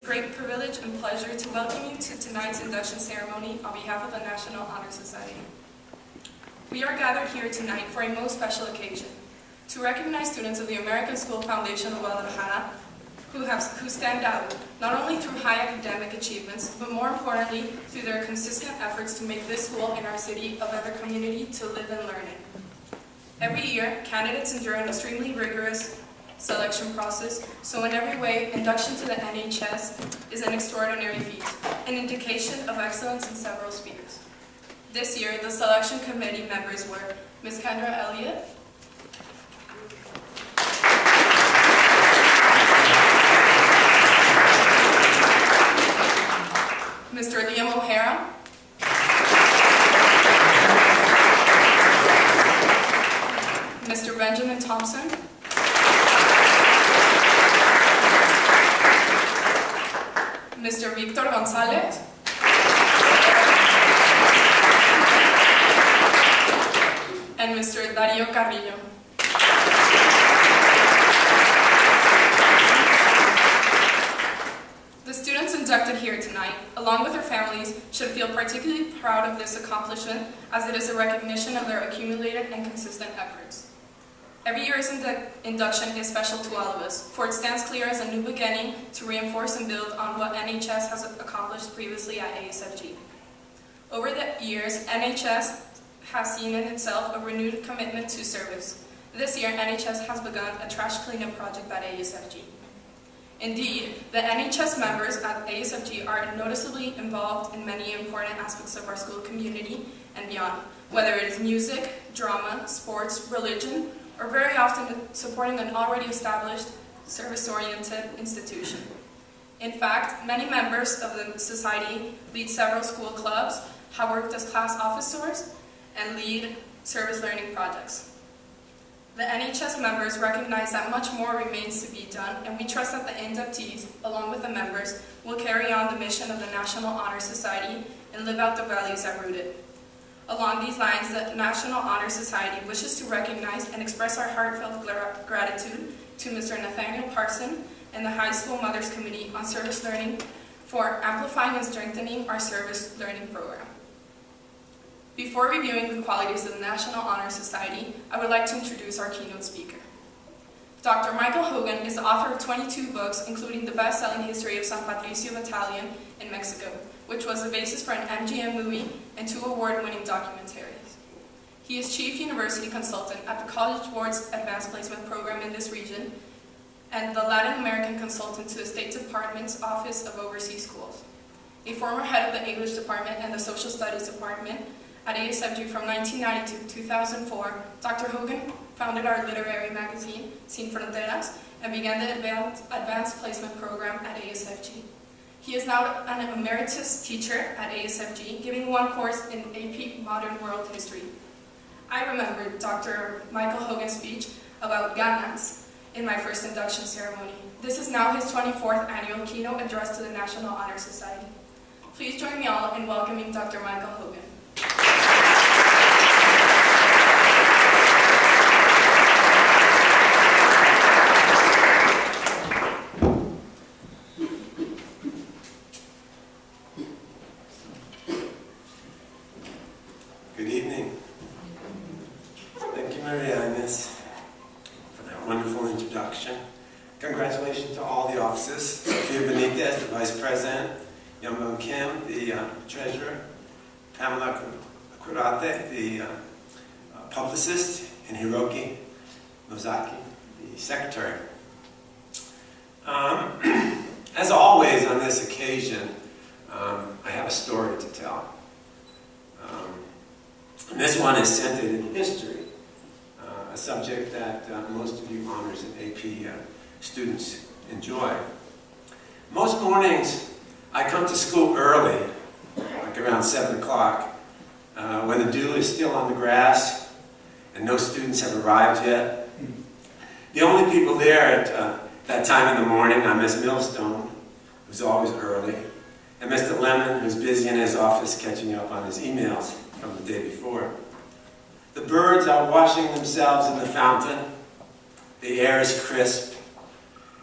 Great privilege and pleasure to welcome you to tonight's induction ceremony on behalf of the National Honor Society. We are gathered here tonight for a most special occasion, to recognize students of the American School Foundation of Guadalajara who stand out, not only through high academic achievements, but more importantly, through their consistent efforts to make this school in our city a better community to live and learn in. Every year, candidates endure an extremely rigorous selection process, so in every way, induction to the NHS is an extraordinary feat, an indication of excellence in several spheres. This year, the selection committee members were Ms. Kendra Elliott, Mr. Liam O'Hara, Mr. Benjamin Thompson, Mr. Victor Gonzalez, and Mr. Dario Carrillo. The students inducted here tonight, along with their families, should feel particularly proud of this accomplishment, as it is a recognition of their accumulated and consistent efforts. Every year's induction is special to all of us, for it stands clear as a new beginning to reinforce and build on what NHS has accomplished previously at ASFG. Over the years, NHS has seen in itself a renewed commitment to service. This year, NHS has begun a trash cleanup project at ASFG. Indeed, the NHS members at ASFG are noticeably involved in many important aspects of our school community and beyond, whether it is music, drama, sports, religion, or very often supporting an already established service-oriented institution. In fact, many members of the society lead several school clubs, have worked as class officers, and lead service learning projects. The NHS members recognize that much more remains to be done, and we trust that the inductees, along with the members, will carry on the mission of the National Honor Society and live out the values that root it. Along these lines, the National Honor Society wishes to recognize and express our heartfelt gratitude to Mr. Nathaniel Parson and the High School Mothers Committee on Service Learning for amplifying and strengthening our service learning program. Before reviewing the qualities of the National Honor Society, I would like to introduce our keynote speaker. Dr. Michael Hogan is the author of 22 books, including the best-selling History of San Patricio Battalion in Mexico, which was the basis for an MGM movie and 2 award-winning documentaries. He is Chief University Consultant at the College Board's Advanced Placement Program in this region and the Latin American Consultant to the State Department's Office of Overseas Schools. A former head of the English Department and the Social Studies Department at ASFG from 1990 to 2004, Dr. Hogan founded our literary magazine, Sin Fronteras, and began the Advanced Placement Program at ASFG. He is now an emeritus teacher at ASFG, giving 1 course in AP Modern World History. I remember Dr. Michael Hogan's speech about ganas in my first induction ceremony. This is now his 24th annual keynote address to the National Honor Society. Please join me all in welcoming Dr. Michael Hogan. Good evening. Thank you, Maria Inez, for that wonderful introduction. Congratulations to all the officers. Sophia Benitez, the Vice President, Youngboon Kim, the Treasurer, Pamela Kurate, the Publicist, and Hiroki Nozaki, the Secretary. As always on this occasion, I have a story to tell. And this one is centered in history, a subject that most of you honors and AP students enjoy. Most mornings, I come to school early, like around 7 o'clock, when the dew is still on the grass and no students have arrived yet. The only people there at that time in the morning are Miss Millstone, who's always early, and Mr. Lemon, who's busy in his office catching up on his emails from the day before. The birds are washing themselves in the fountain. The air is crisp.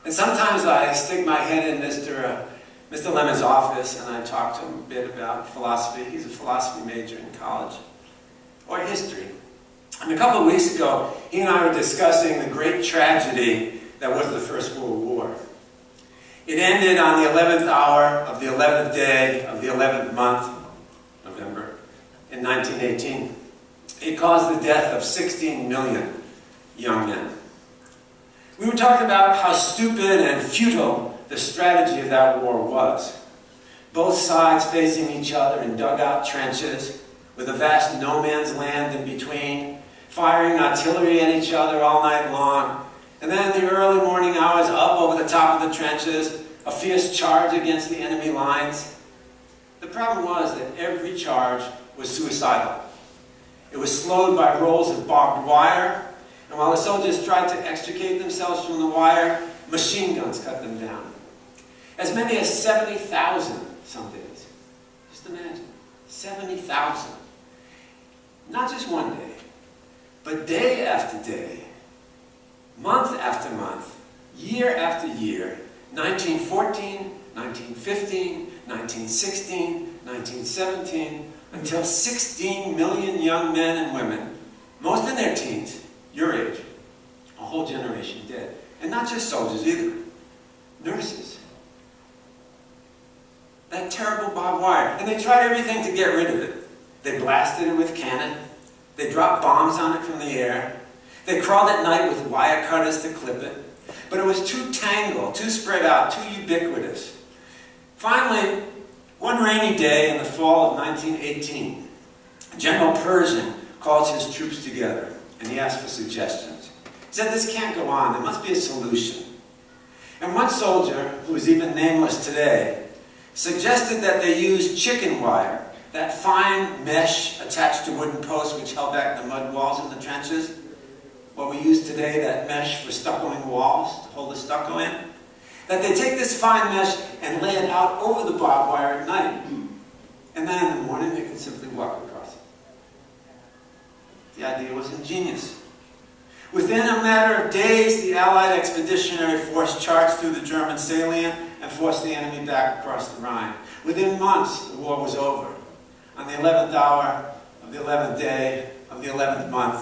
And sometimes I stick my head in Mr. Mr. Lemon's office, and I talked to him a bit about philosophy. He's a philosophy major in college, or history. And a couple of weeks ago, he and I were discussing the great tragedy that was the First World War. It ended on the 11th hour of the 11th day of the 11th month, November, in 1918. It caused the death of 16 million young men. We were talking about how stupid and futile the strategy of that war was. Both sides facing each other in dugout trenches, with a vast no man's land in between, firing artillery at each other all night long, and then in the early morning hours, up over the top of the trenches, a fierce charge against the enemy lines. The problem was that every charge was suicidal. It was slowed by rolls of barbed wire, and while the soldiers tried to extricate themselves from the wire, machine guns cut them down. As many as 70,000 some days. Just imagine, 70,000. Not just one day, but day after day, month after month, year after year, 1914, 1915, 1916, 1917, until 16 million young men and women, most in their teens, your age, a whole generation dead. And not just soldiers either, nurses. That terrible barbed wire. And they tried everything to get rid of it. They blasted it with cannon. They dropped bombs on it from the air. They crawled at night with wire cutters to clip it. But it was too tangled, too spread out, too ubiquitous. Finally, one rainy day in the fall of 1918, General Pershing called his troops together and he asked for suggestions. He said, "This can't go on. There must be a solution." And one soldier, who is even nameless today, suggested that they use chicken wire, that fine mesh attached to wooden posts which held back the mud walls in the trenches. What we use today, that mesh for stuccoing walls to hold the stucco in. That they take this fine mesh and lay it out over the barbed wire at night. And then in the morning they can simply walk across it. The idea was ingenious. Within a matter of days, the Allied Expeditionary Force charged through the German salient and forced the enemy back across the Rhine. Within months, the war was over. On the 11th hour of the 11th day of the 11th month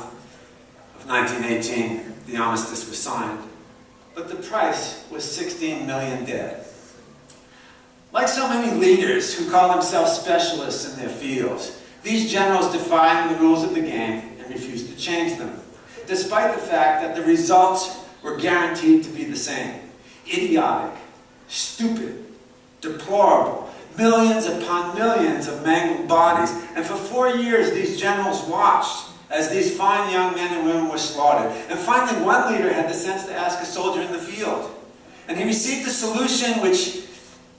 of 1918, the armistice was signed. But the price was 16 million dead. Like so many leaders who call themselves specialists in their fields, these generals defined the rules of the game and refused to change them, despite the fact that the results were guaranteed to be the same. Idiotic, stupid, deplorable, millions upon millions of mangled bodies. And for 4 years, these generals watched as these fine young men and women were slaughtered. And finally, one leader had the sense to ask a soldier in the field. And he received a solution which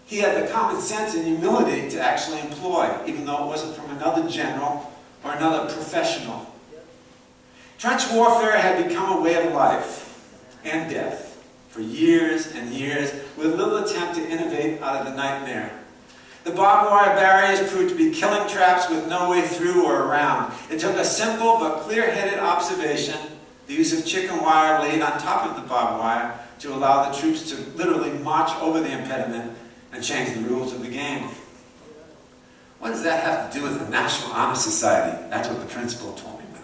he had the common sense and humility to actually employ, even though it wasn't from another general or another professional. Trench warfare had become a way of life and death for years and years, with little attempt to innovate out of the nightmare. The barbed wire barriers proved to be killing traps with no way through or around. It took a simple but clear-headed observation, the use of chicken wire laid on top of the barbed wire, to allow the troops to literally march over the impediment and change the rules of the game. What does that have to do with the National Honor Society? That's what the principal told me when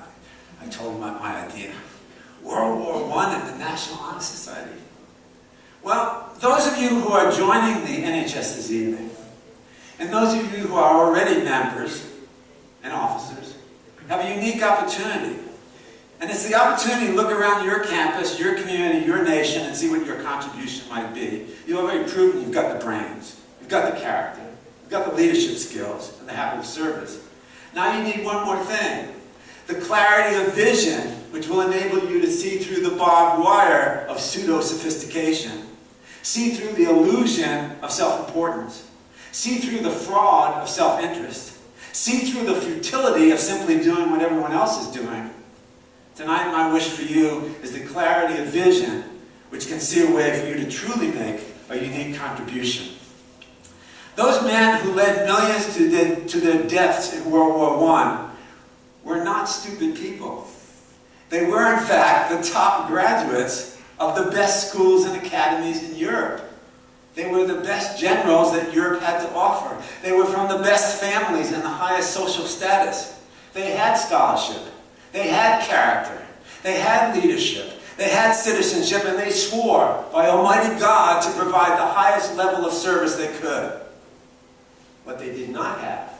I told him my idea. World War I and the National Honor Society. Well, those of you who are joining the NHS this evening, and those of you who are already members and officers, have a unique opportunity. And it's the opportunity to look around your campus, your community, your nation, and see what your contribution might be. You've already proven you've got the brains, you've got the character, you've got the leadership skills, and the habit of service. Now you need one more thing. The clarity of vision, which will enable you to see through the barbed wire of pseudo-sophistication, see through the illusion of self-importance, see through the fraud of self-interest, see through the futility of simply doing what everyone else is doing. Tonight, my wish for you is the clarity of vision, which can see a way for you to truly make a unique contribution. Those men who led millions to their deaths in World War I were not stupid people. They were, in fact, the top graduates of the best schools and academies in Europe. They were the best generals that Europe had to offer. They were from the best families and the highest social status. They had scholarship. They had character. They had leadership. They had citizenship, and they swore by Almighty God to provide the highest level of service they could. What they did not have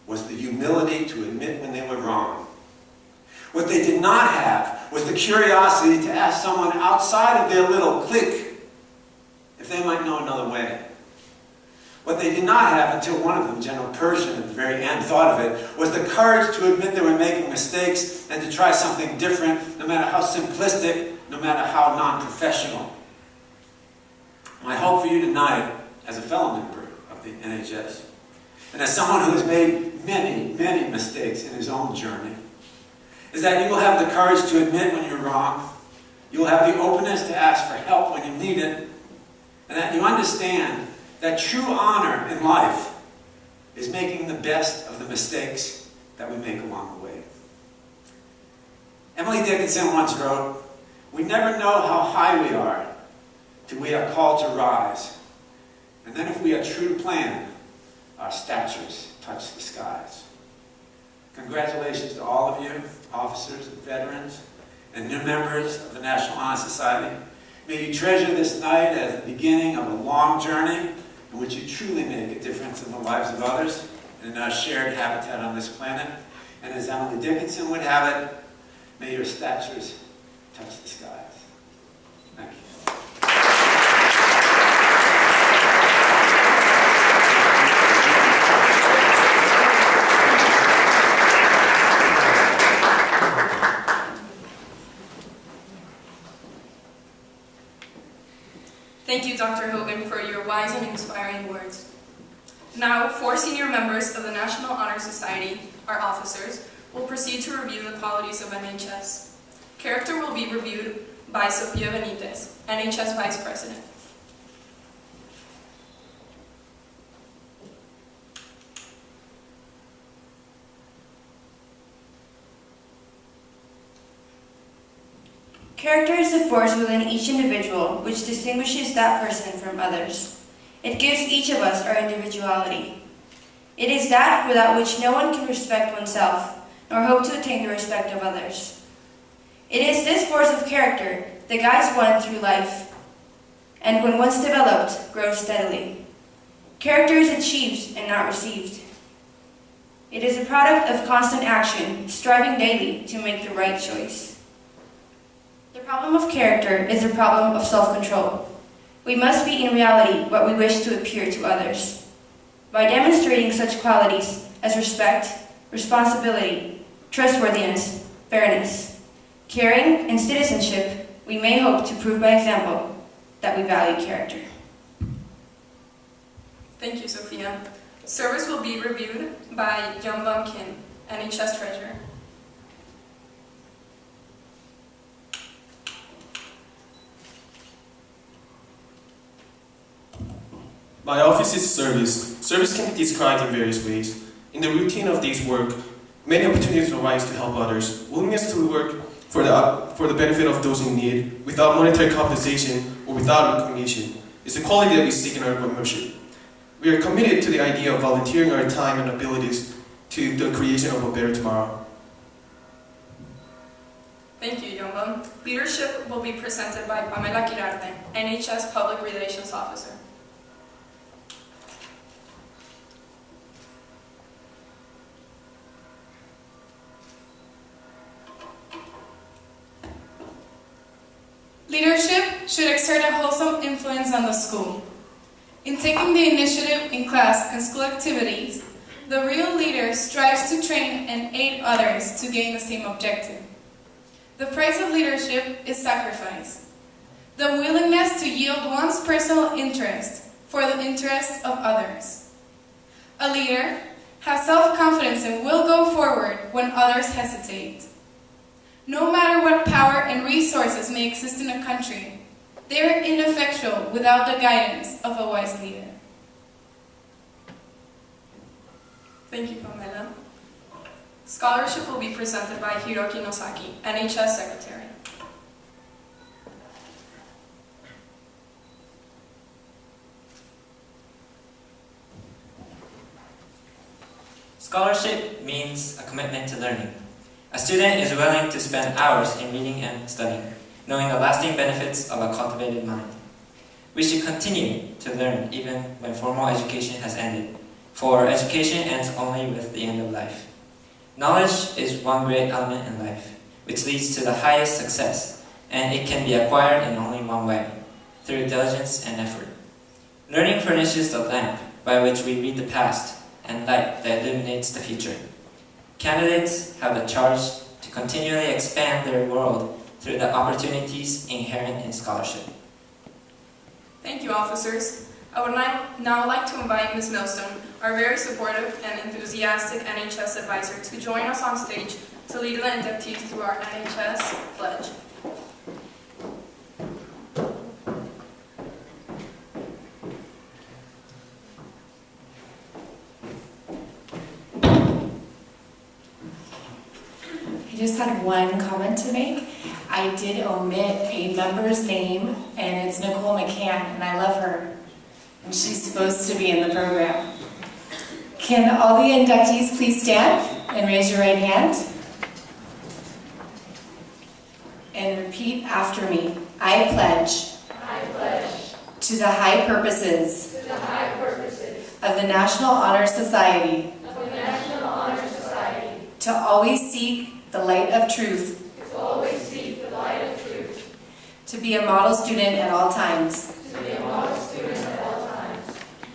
was the humility to admit when they were wrong. What they did not have was the curiosity to ask someone outside of their little clique if they might know another way. What they did not have, until one of them, General Pershing, at the very end thought of it, was the courage to admit they were making mistakes and to try something different, no matter how simplistic, no matter how non-professional. My hope for you tonight, as a fellow member of the NHS, and as someone who has made many, many mistakes in his own journey, is that you will have the courage to admit when you're wrong, you will have the openness to ask for help when you need it, and that you understand that true honor in life is making the best of the mistakes that we make along the way. Emily Dickinson once wrote, "We never know how high we are till we are called to rise. And then if we are true to plan, our statures touch the skies." Congratulations to all of you, officers and veterans, and new members of the National Honor Society. May you treasure this night as the beginning of a long journey in which you truly make a difference in the lives of others and in our shared habitat on this planet. And as Emily Dickinson would have it, may your statures touch the skies. Thank you. Thank you, Dr. Hogan, for your wise and inspiring words. Now, 4 senior members of the National Honor Society, our officers, will proceed to review the qualities of NHS. Character will be reviewed by Sofia Benitez, NHS Vice President. Character is the force within each individual which distinguishes that person from others. It gives each of us our individuality. It is that without which no one can respect oneself, nor hope to attain the respect of others. It is this force of character that guides one through life, and when once developed, grows steadily. Character is achieved and not received. It is a product of constant action, striving daily to make the right choice. The problem of character is a problem of self-control. We must be in reality what we wish to appear to others. By demonstrating such qualities as respect, responsibility, trustworthiness, fairness, caring, and citizenship, we may hope to prove by example that we value character. Thank you, Sophia. Service will be reviewed by Youngbum Kim, NHS Treasurer. My office is service. Service can be described in various ways. In the routine of day's work, many opportunities arise to help others. Willingness to work for the benefit of those in need, without monetary compensation or without recognition, is the quality that we seek in our membership. We are committed to the idea of volunteering our time and abilities to the creation of a better tomorrow. Thank you, Youngbum. Leadership will be presented by Pamela Quirarte, NHS Public Relations Officer. Leadership should exert a wholesome influence on the school. In taking the initiative in class and school activities, the real leader strives to train and aid others to gain the same objective. The price of leadership is sacrifice, the willingness to yield one's personal interest for the interests of others. A leader has self-confidence and will go forward when others hesitate. No matter what power and resources may exist in a country, they are ineffectual without the guidance of a wise leader. Thank you, Pamela. Scholarship will be presented by Hiroki Nosaki, NHS Secretary. Scholarship means a commitment to learning. A student is willing to spend hours in reading and studying, knowing the lasting benefits of a cultivated mind. We should continue to learn even when formal education has ended, for education ends only with the end of life. Knowledge is one great element in life, which leads to the highest success, and it can be acquired in only one way, through diligence and effort. Learning furnishes the lamp by which we read the past and light that illuminates the future. Candidates have the charge to continually expand their world through the opportunities inherent in scholarship. Thank you, officers. I would now like to invite Ms. Millstone, our very supportive and enthusiastic NHS advisor, to join us on stage to lead the inductees through our NHS pledge. I just had one comment to make. I did omit a member's name, and it's Nicole McCann, and I love her. And she's supposed to be in the program. Can all the inductees please stand and raise your right hand? And repeat after me. I pledge to the high purposes of the National Honor Society to always seek the light of truth, to be a model student at all times,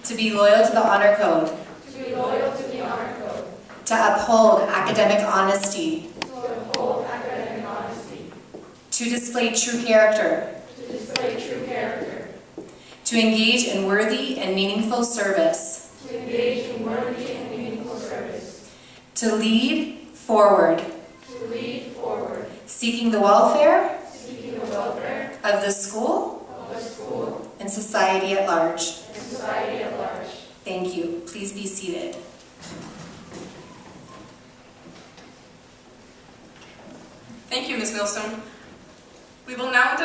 to be loyal to the honor code, to uphold academic honesty, to display true character, to engage in worthy and meaningful service, to lead forward, seeking the welfare of the school and society at large. Thank you. Please be seated. Thank you, Ms. Millstone. We will now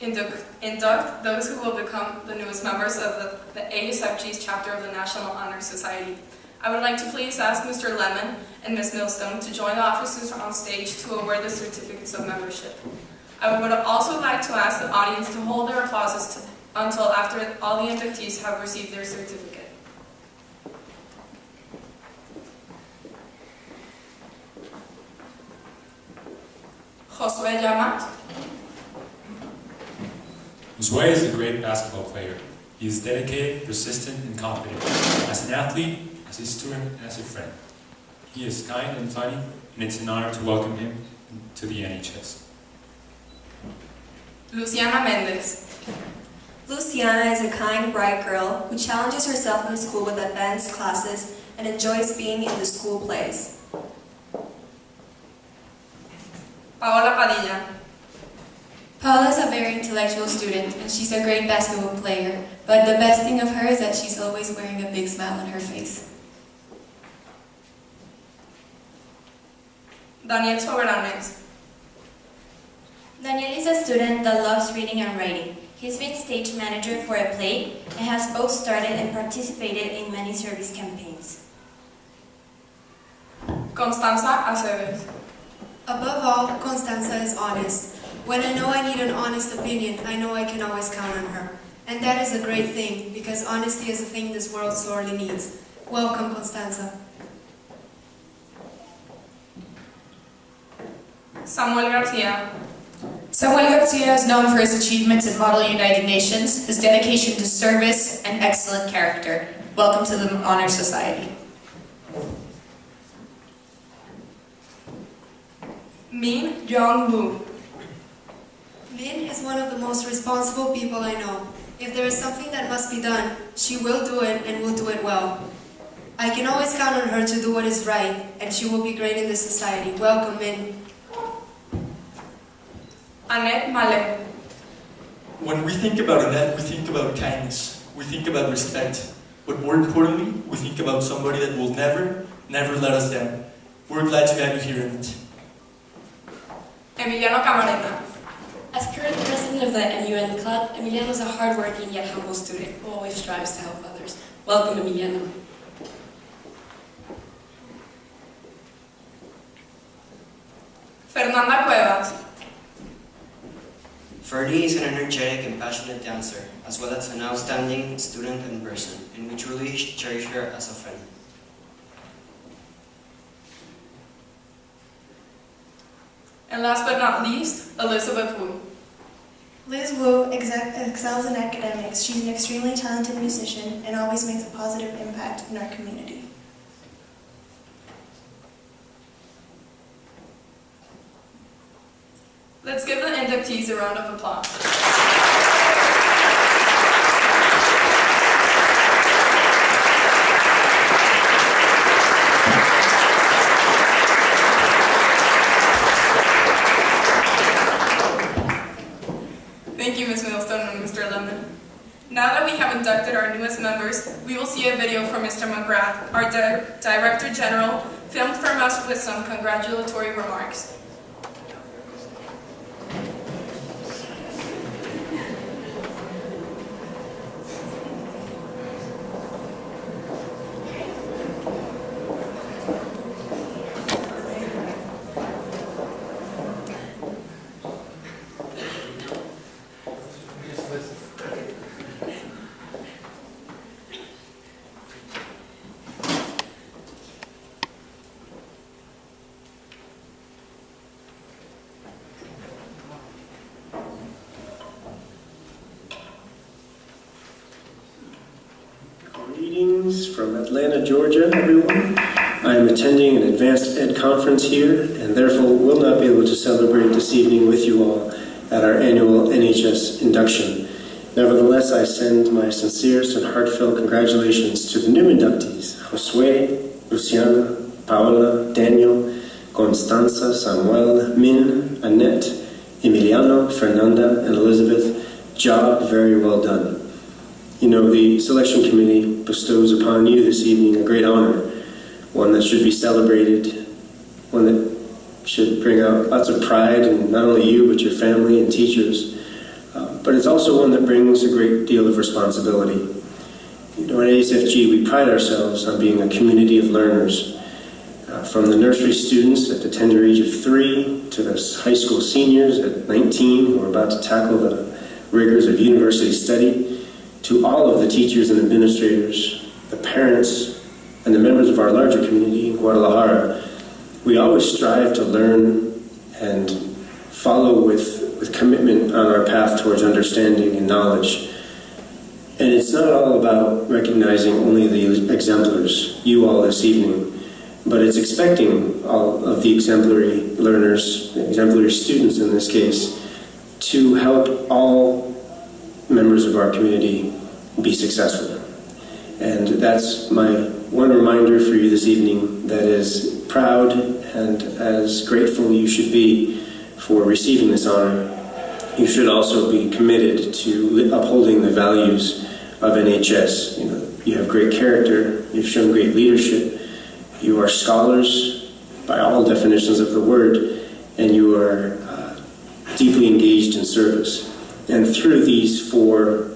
induct those who will become the newest members of the ASFG's chapter of the National Honor Society. I would like to please ask Mr. Lemon and Ms. Millstone to join the officers on stage to award the certificates of membership. I would also like to ask the audience to hold their applauses until after all the inductees have received their certificate. Josue Yamat. Josue is a great basketball player. He is dedicated, persistent, and confident. As an athlete, as a student, and as a friend. He is kind and funny, and it's an honor to welcome him to the NHS. Luciana Mendez. Luciana is a kind, bright girl who challenges herself in school with advanced classes and enjoys being in the school plays. Paola Padilla. Paula is a very intellectual student and she's a great basketball player, but the best thing of her is that she's always wearing a big smile on her face. Daniel Soberanes. Daniel is a student that loves reading and writing. He's been stage manager for a play and has both started and participated in many service campaigns. Constanza Aceves. Above all, Constanza is honest. When I know I need an honest opinion, I know I can always count on her. And that is a great thing, because honesty is a thing this world sorely needs. Welcome, Constanza. Samuel Garcia. Samuel Garcia is known for his achievements in Model United Nations, his dedication to service, and excellent character. Welcome to the Honor Society. Min Jong Woo. Min is one of the most responsible people I know. If there is something that must be done, she will do it and will do it well. I can always count on her to do what is right, and she will be great in this society. Welcome, Min. Annette Mallet. When we think about Annette, we think about kindness. We think about respect. But more importantly, we think about somebody that will never let us down. We're glad to have you here, Annette. Emiliano Camarena. As current president of the MUN Club, Emiliano is a hardworking yet humble student who always strives to help others. Welcome, Emiliano. Fernanda Cuevas. Ferdy is an energetic and passionate dancer, as well as an outstanding student and person, and we truly cherish her as a friend. And last but not least, Elizabeth Wu. Liz Wu excels in academics. She's an extremely talented musician and always makes a positive impact in our community. Let's give the inductees a round of applause. Thank you, Ms. Millstone and Mr. Lemon. Now that we have inducted our newest members, we will see a video from Mr. McGrath, our Director General, filmed from us with some congratulatory remarks. Greetings from Atlanta, Georgia, everyone. I am attending an advanced ed conference here and therefore will not be able to celebrate this evening with you all at our annual NHS Induction. Nevertheless, I send my sincerest and heartfelt congratulations to the new inductees, Josue, Luciana, Paola, Daniel, Constanza, Samuel, Min, Annette, Emiliano, Fernanda, and Elizabeth. Job very well done. You know, the selection committee bestows upon you this evening a great honor, one that should be celebrated, one that should bring out lots of pride in not only you, but your family and teachers. But it's also one that brings a great deal of responsibility. You know, at ASFG, we pride ourselves on being a community of learners. From the nursery students at the tender age of 3 to the high school seniors at 19 who are about to tackle the rigors of university study, to all of the teachers and administrators, the parents, and the members of our larger community in Guadalajara, we always strive to learn and follow with commitment on our path towards understanding and knowledge. And it's not all about recognizing only the exemplars, you all this evening, but it's expecting all of the exemplary learners, exemplary students in this case, to help all members of our community be successful. And that's my one reminder for you this evening, that is proud and as grateful you should be for receiving this honor. You should also be committed to upholding the values of NHS. You know, you have great character, you've shown great leadership, you are scholars by all definitions of the word, and you are deeply engaged in service. And through these 4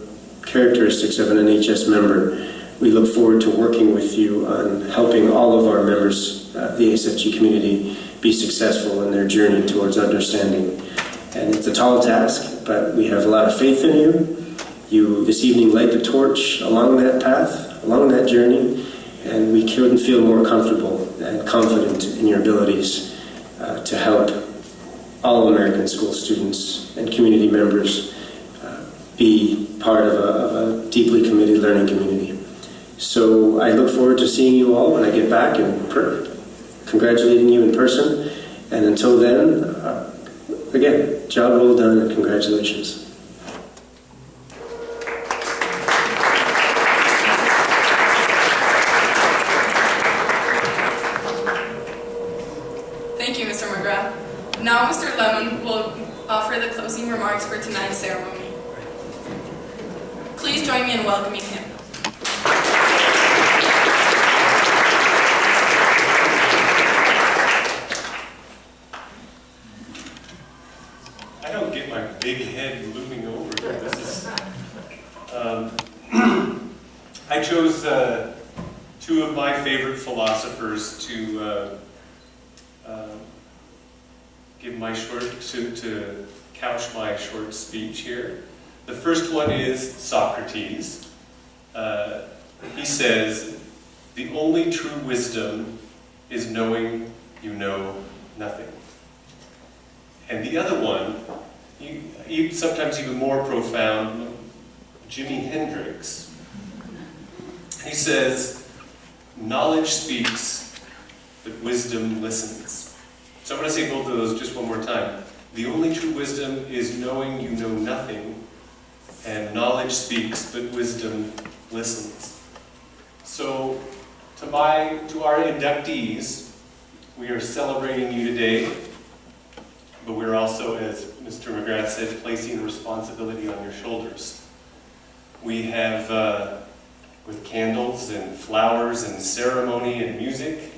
characteristics of an NHS member, we look forward to working with you on helping all of our members, the ASFG community, be successful in their journey towards understanding. And it's a tall task, but we have a lot of faith in you. You this evening light the torch along that path, along that journey, and we couldn't feel more comfortable and confident in your abilities to help all American school students and community members be part of a deeply committed learning community. So I look forward to seeing you all when I get back and congratulating you in person. And until then, again, job well done and congratulations. Thank you, Mr. McGrath. Now Mr. Lemon will offer the closing remarks for tonight's ceremony. Please join me in welcoming him. I don't get my big head looming over here. This is. I chose 2 of my favorite philosophers to give my to couch my short speech here. The first one is Socrates. He says, "The only true wisdom is knowing you know nothing." And the other one, sometimes even more profound, Jimi Hendrix. He says, "Knowledge speaks, but wisdom listens." So I'm going to say both of those just one more time. The only true wisdom is knowing you know nothing, and knowledge speaks, but wisdom listens. So, to our inductees, we are celebrating you today, but we're also, as Mr. McGrath said, placing a responsibility on your shoulders. We have, with candles and flowers and ceremony and music,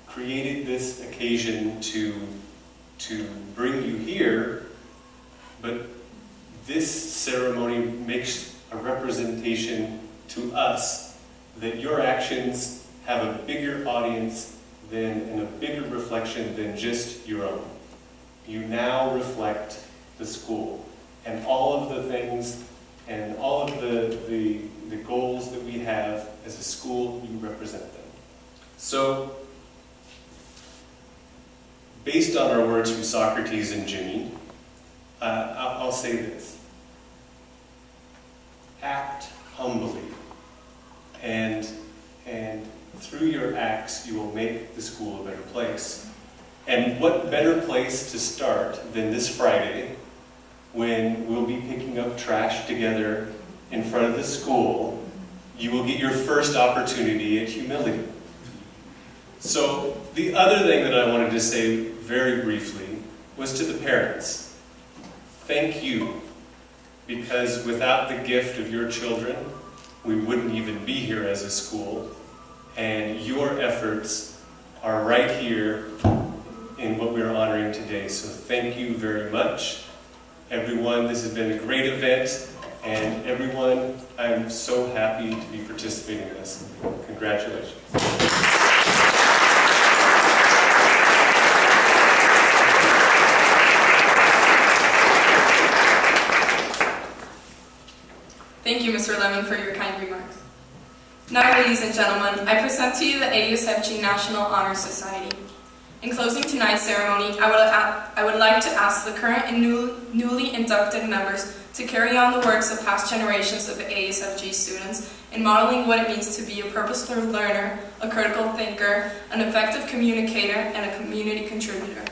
created this occasion to bring you here, but this ceremony makes a representation to us that your actions have a bigger audience and a bigger reflection than just your own. You now reflect the school, and all of the things and all of the goals that we have as a school, you represent them. So, based on our words from Socrates and Jimmy, I'll say this. Act humbly, and through your acts you will make the school a better place. And what better place to start than this Friday, when we'll be picking up trash together in front of the school. You will get your first opportunity at humility. So the other thing that I wanted to say very briefly was to the parents. Thank you, because without the gift of your children, we wouldn't even be here as a school, and your efforts are right here in what we're honoring today. So thank you very much. Everyone, this has been a great event, and everyone, I'm so happy to be participating in this. Congratulations. Thank you, Mr. Lemon, for your kind remarks. Now, ladies and gentlemen, I present to you the ASFG National Honor Society. In closing tonight's ceremony, I would like to ask the current and newly inducted members to carry on the works of past generations of ASFG students in modeling what it means to be a purposeful learner, a critical thinker, an effective communicator, and a community contributor.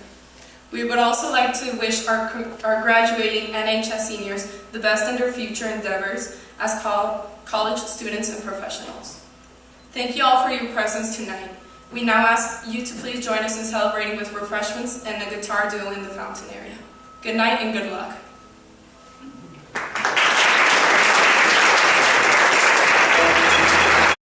We would also like to wish our graduating NHS seniors the best in their future endeavors as college students and professionals. Thank you all for your presence tonight. We now ask you to please join us in celebrating with refreshments and a guitar duel in the fountain area. Good night and good luck.